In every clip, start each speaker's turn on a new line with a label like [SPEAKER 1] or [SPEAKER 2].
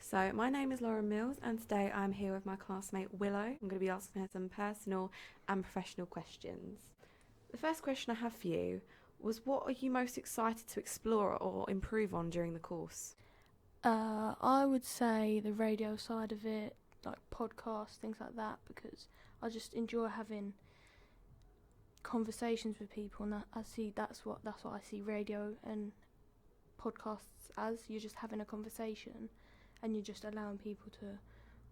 [SPEAKER 1] So, my name is Lauren Mills, and today I'm here with my classmate Willow. I'm going to be asking her some personal and professional questions. The first question I have for you was, what are you most excited to explore or improve on during the course?
[SPEAKER 2] I would say the radio side of it, like podcasts, things like that, because I just enjoy having conversations with people, and I see that's what I see radio and podcasts as. You're just having a conversation, and you're just allowing people to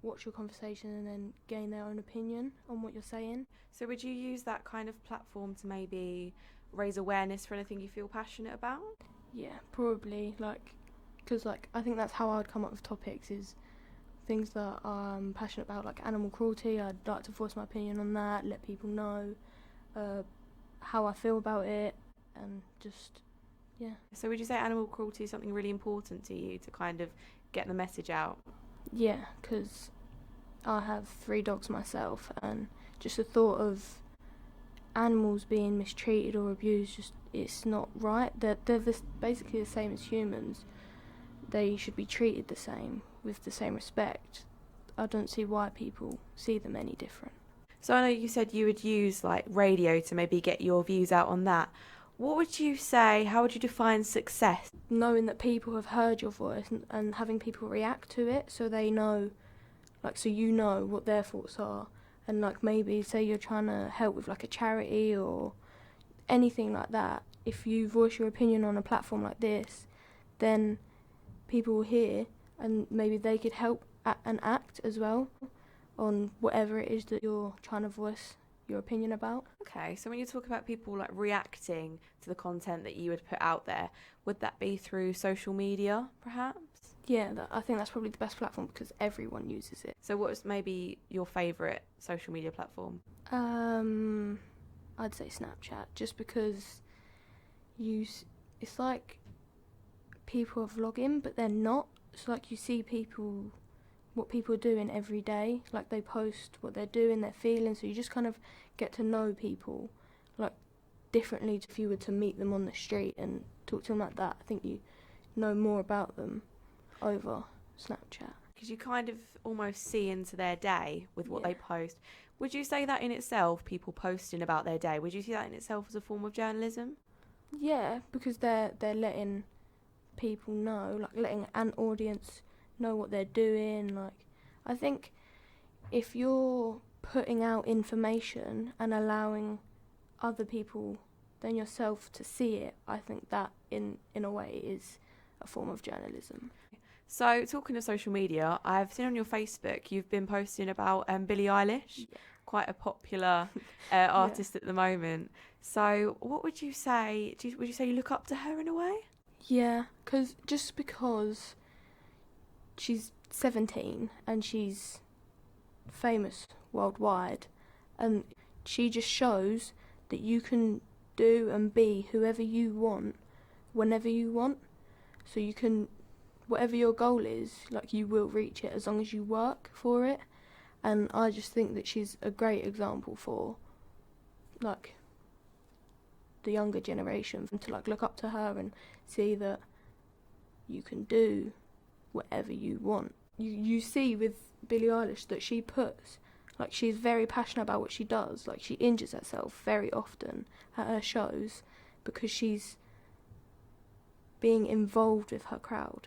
[SPEAKER 2] watch your conversation and then gain their own opinion on what you're saying.
[SPEAKER 1] So, would you use that kind of platform to maybe raise awareness for anything you feel passionate about?
[SPEAKER 2] Yeah, probably, because I think that's how I would come up with topics, is things that I'm passionate about, like animal cruelty. I'd like to voice my opinion on that, let people know how I feel about it, and just, yeah.
[SPEAKER 1] So, would you say animal cruelty is something really important to you to kind of get the message out?
[SPEAKER 2] Yeah, because I have 3 dogs myself, and just the thought of animals being mistreated or abused, it's not right. They're basically the same as humans. They should be treated the same, with the same respect. I don't see why people see them any different.
[SPEAKER 1] So, I know you said you would use like radio to maybe get your views out on that. What would you say, how would you define success?
[SPEAKER 2] Knowing that people have heard your voice and having people react to it, so they know, so you know what their thoughts are. And maybe say you're trying to help with a charity or anything like that. If you voice your opinion on a platform like this, then people will hear, and maybe they could help and act as well on whatever it is that you're trying to voice your opinion about.
[SPEAKER 1] Okay, so when you talk about people reacting to the content that you would put out there, would that be through social media, perhaps?
[SPEAKER 2] Yeah, I think that's probably the best platform because everyone uses it.
[SPEAKER 1] So what is maybe your favourite social media platform?
[SPEAKER 2] I'd say Snapchat, just because it's like people are vlogging, but they're not. It's like you see what people are doing every day. They post what they're doing, their feelings, so you just kind of get to know people differently. If you were to meet them on the street and talk to them like that, I think you know more about them over Snapchat.
[SPEAKER 1] Because you kind of almost see into their day with what they post. Would you say that in itself, people posting about their day, would you see that in itself as a form of journalism?
[SPEAKER 2] Yeah, because they're letting people know, letting an audience know what they're doing. I think if you're putting out information and allowing other people than yourself to see it, I think that in a way is a form of journalism.
[SPEAKER 1] So, talking of social media, I've seen on your Facebook you've been posting about Billie Eilish, quite a popular artist at the moment. So, what would you say? Would you say you look up to her in a way?
[SPEAKER 2] Yeah, because she's 17 and she's famous worldwide, and she just shows that you can do and be whoever you want, whenever you want. So you can, whatever your goal is, you will reach it as long as you work for it. And I just think that she's a great example for the younger generation to look up to her and see that you can do whatever you want. You see with Billie Eilish that she puts, she's very passionate about what she does. She injures herself very often at her shows because she's being involved with her crowd.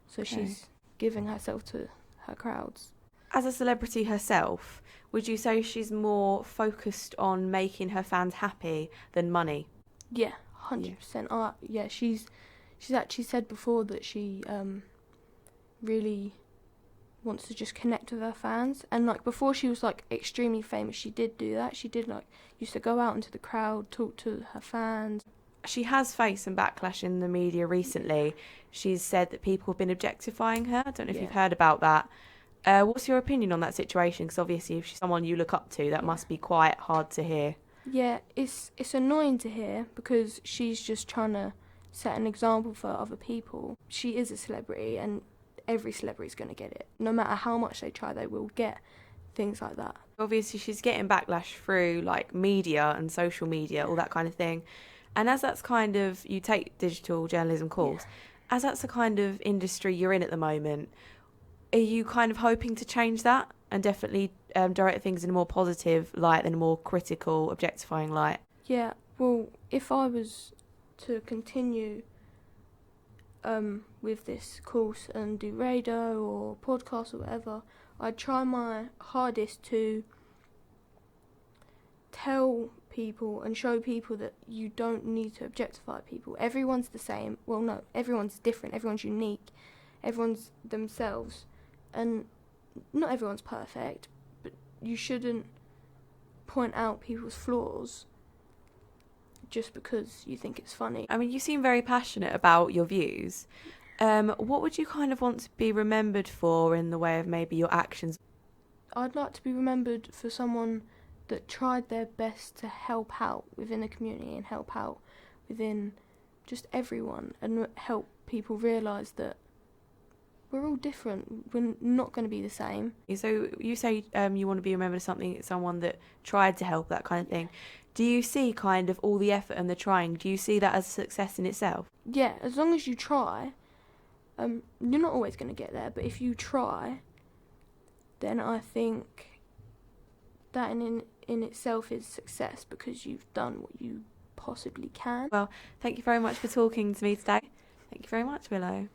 [SPEAKER 2] So she's giving herself to her crowds.
[SPEAKER 1] As a celebrity herself, would you say she's more focused on making her fans happy than money?
[SPEAKER 2] Yeah, 100%. Yeah, she's actually said before that she really wants to just connect with her fans. And before she was extremely famous, she did do that. She did used to go out into the crowd, talk to her fans.
[SPEAKER 1] She has faced some backlash in the media recently. She's said that people have been objectifying her. I don't know if you've heard about that. What's your opinion on that situation? Because obviously if she's someone you look up to, that must be quite hard to hear.
[SPEAKER 2] Yeah, it's annoying to hear because she's just trying to set an example for other people. She is a celebrity, and every celebrity is going to get it. No matter how much they try, they will get things like that.
[SPEAKER 1] Obviously she's getting backlash through media and social media, all that kind of thing. And as that's kind of, you take digital journalism course, as that's the kind of industry you're in at the moment, are you kind of hoping to change that and definitely direct things in a more positive light than a more critical, objectifying light?
[SPEAKER 2] Yeah, well, if I was to continue with this course and do radio or podcast or whatever, I'd try my hardest to tell people and show people that you don't need to objectify people. Everyone's the same. Well, no, everyone's different. Everyone's unique. Everyone's themselves. And not everyone's perfect, but you shouldn't point out people's flaws just because you think it's funny.
[SPEAKER 1] I mean, you seem very passionate about your views. What would you kind of want to be remembered for in the way of maybe your actions?
[SPEAKER 2] I'd like to be remembered for someone that tried their best to help out within the community and help out within just everyone and help people realise that we're all different. We're not going to be the same.
[SPEAKER 1] So you say you want to be remembered as someone that tried to help, that kind of thing. Do you see kind of all the effort and the trying? Do you see that as a success in itself?
[SPEAKER 2] Yeah, as long as you try, you're not always going to get there, but if you try, then I think that in itself is success because you've done what you possibly can.
[SPEAKER 1] Well, thank you very much for talking to me today. Thank you very much, Willow.